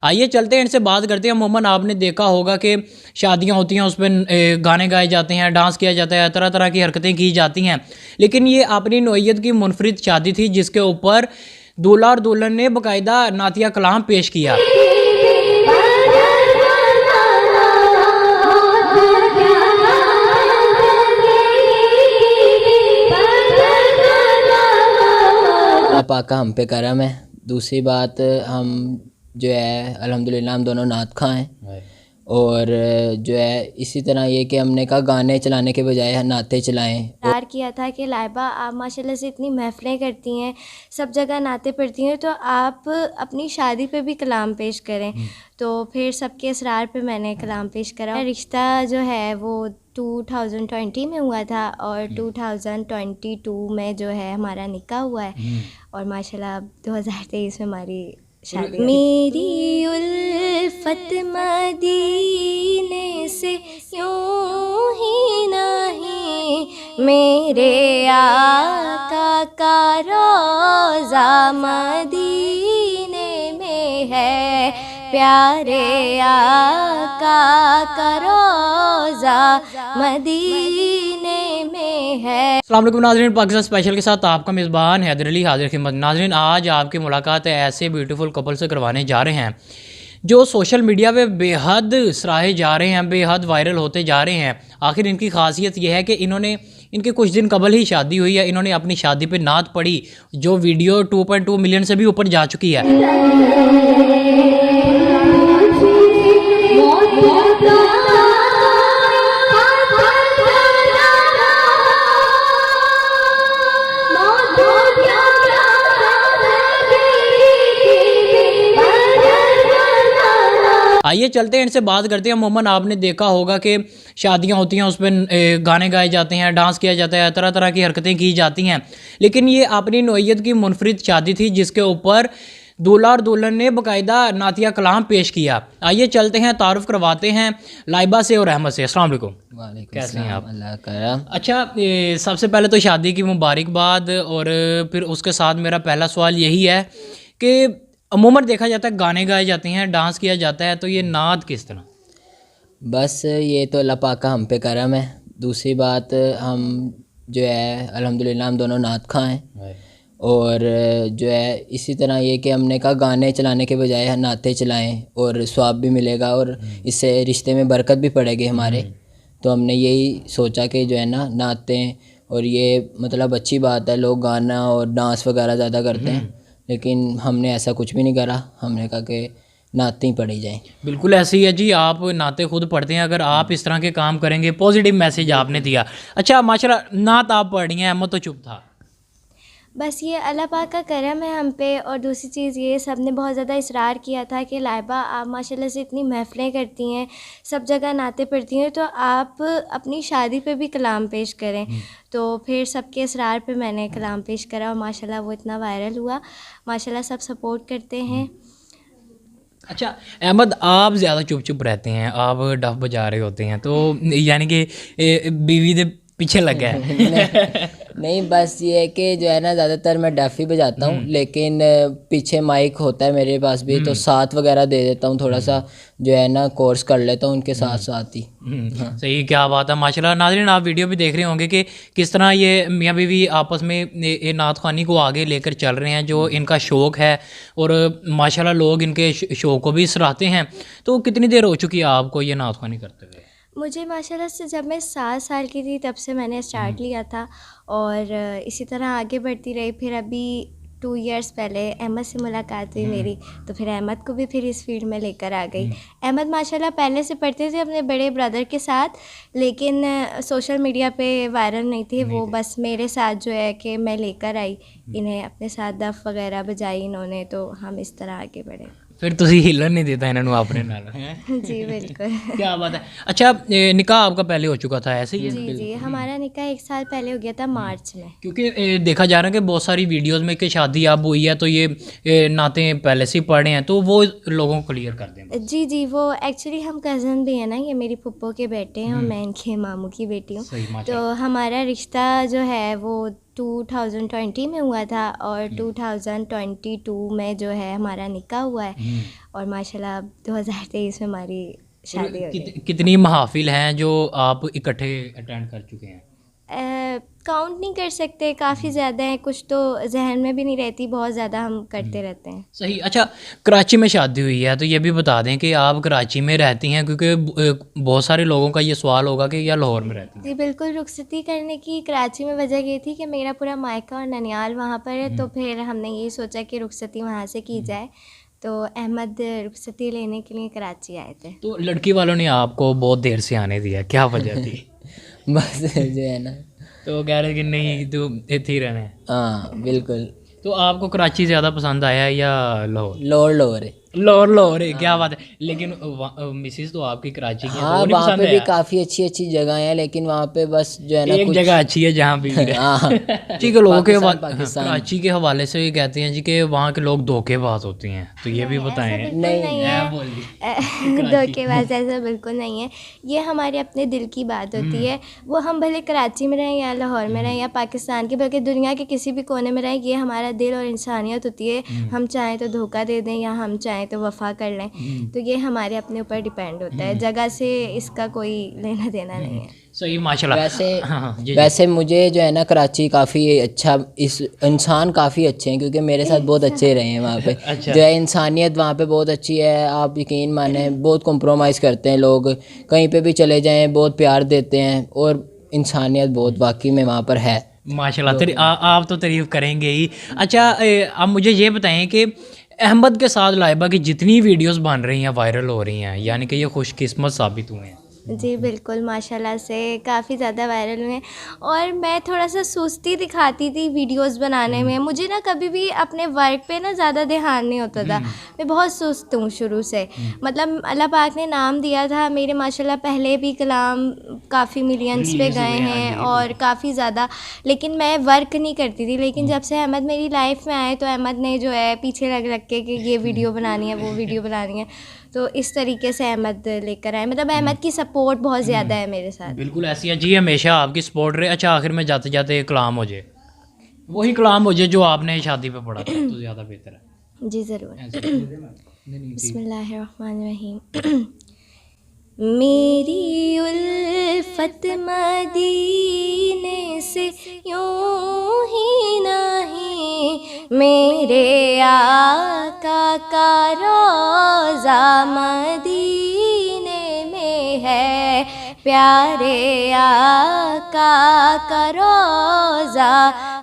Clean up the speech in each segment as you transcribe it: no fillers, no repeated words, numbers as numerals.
आइए चलते हैं, इनसे बात करते हैं। मोमन, आपने देखा होगा कि शादियां होती हैं, उसमें गाने गाए जाते हैं, डांस किया जाता है, तरह तरह की हरकतें की जाती हैं। लेकिन ये अपनी नौइयत की मुनफरिद शादी थी जिसके ऊपर दूल्हा और दुल्हन ने बाकायदा नातिया कलाम पेश किया। पाका हम पे करम है। दूसरी बात, हम जो है अल्हम्दुलिल्लाह हम दोनों नात खां हैं, और जो है इसी तरह ये कि हमने कहा गाने चलाने के बजाय नाते चलाएं। प्यार किया था कि लाइबा आप माशाल्लाह से इतनी महफ़िलें करती हैं, सब जगह नाते पढ़ती हैं, तो आप अपनी शादी पे भी कलाम पेश करें। तो फिर सबके इसरार पे मैंने कलाम पेश करा। रिश्ता जो है वो 2020 में हुआ था और 2022 में जो है हमारा निकाह हुआ है, और माशाल्लाह अब 2023 में हमारी शादी। मेरी उल्फत मदीने से यूं ही नहीं, मेरे आका का रोज़ा मदीने में है, प्यारे आका का रोज़ा मदीने में है। अस्सलाम वालेकुम नाज़रीन, पाकिस्तान स्पेशल के साथ आपका मेज़बान हैदर अली हाजिर खिदमत। नाज़रीन, आज आपकी मुलाकात ऐसे ब्यूटीफुल कपल से करवाने जा रहे हैं जो सोशल मीडिया पे बेहद सराहे जा रहे हैं, बेहद वायरल होते जा रहे हैं। आखिर इनकी खासियत यह है कि इनके कुछ दिन कबल ही शादी हुई है। इन्होंने अपनी शादी पे नात पढ़ी जो वीडियो 2.2 मिलियन से भी ऊपर जा चुकी है। आइए चलते हैं, इनसे बात करते हैं। मोमन, आपने देखा होगा कि शादियां होती हैं, उसमें गाने गाए जाते हैं, डांस किया जाता है, तरह तरह की हरकतें की जाती हैं। लेकिन ये अपनी नौइयत की मुनफरिद शादी थी जिसके ऊपर दूल्हा और दुल्हन ने बाकायदा नातिया कलाम पेश किया। आइए चलते हैं, तारुफ करवाते हैं लाइबा से और अहमद से। अस्सलाम वालेकुम। कैसे हैं आप? अल्लाह का। अच्छा, सबसे पहले तो शादी की मुबारकबाद, और फिर उसके साथ मेरा पहला सवाल यही है कि अमूमन देखा जाता है गाने गाए जाते हैं, डांस किया जाता है, तो ये नात किस तरह? बस ये तो अल्लाह पाक का हम पे करम है। दूसरी बात, हम जो है अल्हम्दुलिल्लाह हम दोनों नात खां हैं, और जो है इसी तरह ये कि हमने कहा गाने चलाने के बजाय नाते चलाएं और स्वाब भी मिलेगा और इससे रिश्ते में बरकत भी पड़ेगी हमारे। तो हमने यही सोचा कि जो है ना नातें, और ये मतलब अच्छी बात है, लोग गाना और डांस वगैरह ज़्यादा करते हैं, लेकिन हमने ऐसा कुछ भी नहीं करा। हमने कहा कि नाते ही पढ़ी जाएं। बिल्कुल ऐसे ही है जी, आप नाते खुद पढ़ते हैं। अगर आप इस तरह के काम करेंगे, पॉजिटिव मैसेज आपने दिया। अच्छा माशाल्लाह, नात आप पढ़ रही हैं, अहमद तो चुप था। बस ये अल्लाह पाक का करम है हम पे, और दूसरी चीज़ ये सब ने बहुत ज़्यादा इसरार किया था कि लाइबा आप माशाल्लाह से इतनी महफ़िलें करती हैं, सब जगह नाते पढ़ती हैं, तो आप अपनी शादी पे भी कलाम पेश करें। तो फिर सबके इसरार पे मैंने कलाम पेश करा, और माशाल्लाह वो इतना वायरल हुआ। माशाल्लाह सब सपोर्ट करते हैं। अच्छा अहमद, आप ज़्यादा चुप चुप रहते हैं, आप डफ बजा रहे होते हैं, तो यानी कि बीवी दे पीछे लग गया है। नहीं, बस ये है कि जो है ना ज़्यादातर मैं डफ ही बजाता हूँ, लेकिन पीछे माइक होता है मेरे पास भी, तो साथ वगैरह दे देता हूँ, थोड़ा सा जो है ना कोर्स कर लेता हूँ उनके साथ साथ ही। सही, क्या बात है माशाल्लाह। नाज़रीन, आप वीडियो भी देख रहे होंगे कि किस तरह ये मियाँ बीवी आपस में ये नात ख़्वानी को आगे लेकर चल रहे हैं, जो इनका शौक़ है, और माशाल्लाह लोग इनके शौक़ को भी सराहते हैं। तो कितनी देर हो चुकी है आपको ये नात ख़्वानी करते हुए? मुझे माशाल्लाह से जब मैं 7 साल की थी तब से मैंने स्टार्ट लिया था, और इसी तरह आगे बढ़ती रही। फिर अभी 2 इयर्स पहले अहमद से मुलाकात हुई मेरी, तो फिर अहमद को भी फिर इस फील्ड में लेकर आ गई। अहमद माशाल्लाह पहले से पढ़ते थे अपने बड़े ब्रदर के साथ, लेकिन सोशल मीडिया पे वायरल नहीं थे वो। बस मेरे साथ जो है कि मैं लेकर आई इन्हें, अपने साथ दफ वगैरह बजाई इन्होंने, तो हम इस तरह आगे बढ़े। फिर तुसी हिलन नहीं देता इन्होंने अपने नाल? जी बिल्कुल। क्या बात है। अच्छा, निकाह आपका पहले हो चुका था ऐसे ही? जी जी, हमारा निकाह 1 साल पहले हो गया था मार्च में। क्योंकि देखा जा रहा है कि बहुत सारी वीडियोस में कि शादी अब हुई है तो ये नाते पहले से ही पढ़े हैं, तो वो लोगों को क्लियर कर दें। जी जी, वो एक्चुअली हम कज़न भी हैं ना, ये मेरी फुप्पो के बेटे हैं और मैं इनके मामू की बेटी हूँ। तो हमारा रिश्ता जो है वो 2020 में हुआ था और 2022 में जो है हमारा निकाह हुआ है और माशाल्लाह अब 2023 में हमारी शादी हो गई। कितनी महाफिल हैं जो आप इकट्ठे अटेंड कर चुके हैं? काउंट नहीं कर सकते, काफ़ी ज़्यादा है, कुछ तो जहन में भी नहीं रहती, बहुत ज़्यादा हम करते रहते हैं। सही। अच्छा, कराची में शादी हुई है तो ये भी बता दें कि आप कराची में रहती हैं, क्योंकि बहुत सारे लोगों का ये सवाल होगा कि या लाहौर में रहती हैं? जी बिल्कुल, रुखसती करने की कराची में वजह ये थी कि मेरा पूरा मायका और ननियाल वहाँ पर है, तो फिर हमने यही सोचा कि रुखसती वहाँ से की जाए, तो अहमद रुखसती लेने के लिए कराची आए थे। तो लड़की वालों ने आपको बहुत देर से आने दिया, क्या वजह थी? बस जो है ना, तो कह रहे कि नहीं तो इतने ही रहना है। हाँ बिल्कुल। तो आपको कराची ज़्यादा पसंद आया या लाहौर? लाहौर है। लाहौर है, क्या बात है। लेकिन मिसेस तो आपकी कराची की है, तो हाँ वो नहीं वहाँ पसंद पे है भी यार? काफ़ी अच्छी अच्छी जगह हैं, लेकिन वहाँ पे बस जो है ना एक कुछ जगह अच्छी है जहाँ भी हाँ कराची के लोगों के पाकिस्तान। कराची के हवाले से ये कहते हैं जी कि वहाँ के लोग धोखेबाज होते हैं, तो ये भी बताएं। नहीं धोखेबाज ऐसा बिल्कुल नहीं है, ये हमारे अपने दिल की बात होती है। वो हम भले कराची में रहें या लाहौर में रहें या पाकिस्तान के बल्कि दुनिया के किसी भी कोने में रहें, ये हमारा दिल और इंसानियत होती है। हम चाहें तो धोखा दे दें या हम चाहें तो वफा कर लें, तो ये हमारे अपने ऊपर डिपेंड होता है, जगह से इसका कोई लेना देना नहीं है। सही, माशाल्लाह। वैसे हाँ, जी, वैसे मुझे जो है ना कराची काफ़ी अच्छा, इस इंसान काफ़ी अच्छे हैं, क्योंकि मेरे साथ बहुत अच्छे रहे हैं वहाँ पे। अच्छा। जो है इंसानियत वहाँ पे बहुत अच्छी है, आप यकीन माने, बहुत कॉम्प्रोमाइज़ करते हैं लोग, कहीं पे भी चले जाएं बहुत प्यार देते हैं, और इंसानियत बहुत वाकई में वहाँ पर है माशाल्लाह। आप तो तारीफ़ करेंगे ही। अच्छा, अब मुझे ये बताएं कि अहमद के साथ लाइबा की जितनी वीडियोस बन रही हैं, वायरल हो रही हैं, यानी कि ये खुशकिस्मत साबित हुए हैं। जी बिल्कुल, माशाल्लाह से काफ़ी ज़्यादा वायरल हुए हैं। और मैं थोड़ा सा सुस्ती दिखाती थी वीडियोस बनाने में, मुझे ना कभी भी अपने वर्क पे ना ज़्यादा ध्यान नहीं होता था, मैं बहुत सुस्त हूँ शुरू से। मतलब अल्लाह पाक ने नाम दिया था, मेरे माशाल्लाह पहले भी कलाम काफ़ी मिलियंस पे गए हैं और काफ़ी ज़्यादा, लेकिन मैं वर्क नहीं करती थी। लेकिन जब से अहमद मेरी लाइफ में आए तो अहमद ने जो है पीछे लग के कि ये वीडियो बनानी है, वो वीडियो बनानी है, तो इस तरीके से अहमद लेकर आए। मतलब अहमद की सपोर्ट बहुत ज़्यादा है मेरे साथ। बिल्कुल ऐसी है जी, हमेशा आपकी सपोर्ट रहे। अच्छा, आखिर में जाते जाते एक कलाम हो जाए, वही कलाम हो जाए जो आपने शादी पे पढ़ा था, तो ज़्यादा बेहतर है। जी ज़रूर। ऐसे। बिस्मिल्लाहिर्रहमानिर्रहीम। मेरी उल्फत मदीने से यूं ही नहीं, मेरे आका का रोज़ा मदीने में है, प्यारे आका का रोज़ा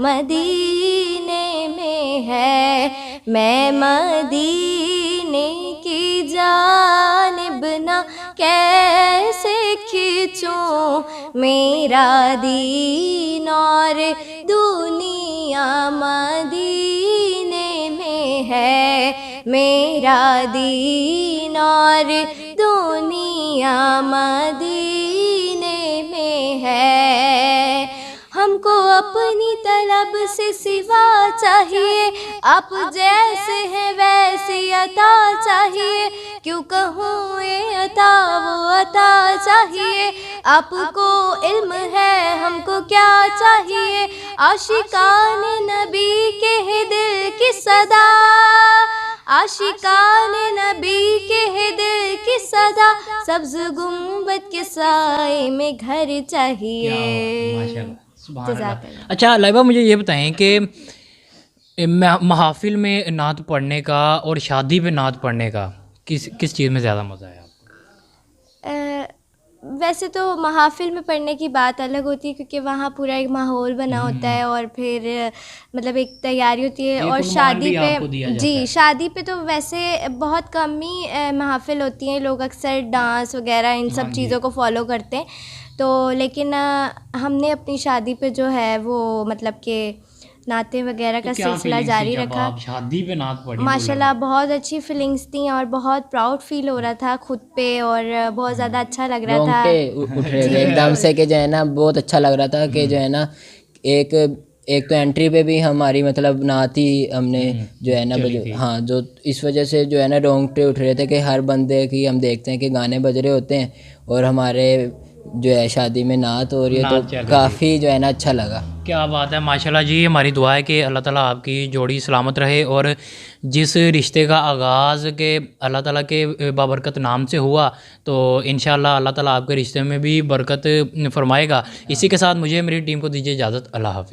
मदीने में है। मैं मदीने की जानिब ना कैसे खींचूं, मेरा दीन और दुनिया मदीने में है, मेरा दीन और दुनिया मदीने में है। हमको अपनी तलब से सिवा चाहिए, आप जैसे हैं वैसी अता चाहिए, क्यों कहूँ ये अता वो अता चाहिए, आपको इल्म है हमको क्या चाहिए। आशिकान नबी के है दिल की सदा, आशिकान नबी के है दिल की सदा, सब्ज़ गुंबद के साए में घर चाहिए। अच्छा लाइबा, मुझे ये बताएं कि महफिल में नात पढ़ने का और शादी पे नात पढ़ने का किस चीज़ में ज़्यादा मज़ा आया आपको? वैसे तो महफिल में पढ़ने की बात अलग होती है, क्योंकि वहाँ पूरा एक माहौल बना होता है और फिर मतलब एक तैयारी होती है। और शादी पे, जी शादी पे तो वैसे बहुत कम ही महफिल होती हैं, लोग अक्सर डांस वगैरह इन सब चीज़ों को फॉलो करते हैं। तो लेकिन हमने अपनी शादी पे जो है वो मतलब कि नाते वगैरह का सिलसिला जारी रखा। शादी पे नात पढ़ी माशाल्लाह बहुत अच्छी फीलिंग्स थी और बहुत प्राउड फील हो रहा था खुद पे और बहुत ज़्यादा अच्छा लग रहा था। उठ रहे थे एकदम से कि जो है ना बहुत अच्छा लग रहा था कि जो है ना एक तो एंट्री पे भी हमारी मतलब नात ही हमने जो है ना हाँ, जो इस वजह से जो है ना रोंगटे उठ रहे थे कि हर बंदे की हम देखते हैं कि गाने बज रहे होते हैं और हमारे जो है शादी में नात हो रही है, नात चल रही तो काफ़ी जो है ना अच्छा लगा। क्या बात है, माशाल्लाह जी। हमारी दुआ है कि अल्लाह ताला आपकी जोड़ी सलामत रहे और जिस रिश्ते का आगाज़ के अल्लाह ताला के बाबरकत नाम से हुआ, तो इंशाल्लाह अल्लाह ताला आपके रिश्ते में भी बरकत फरमाएगा। इसी के साथ मुझे मेरी टीम को दीजिए इजाज़त। अल्लाह हाफ़िज़।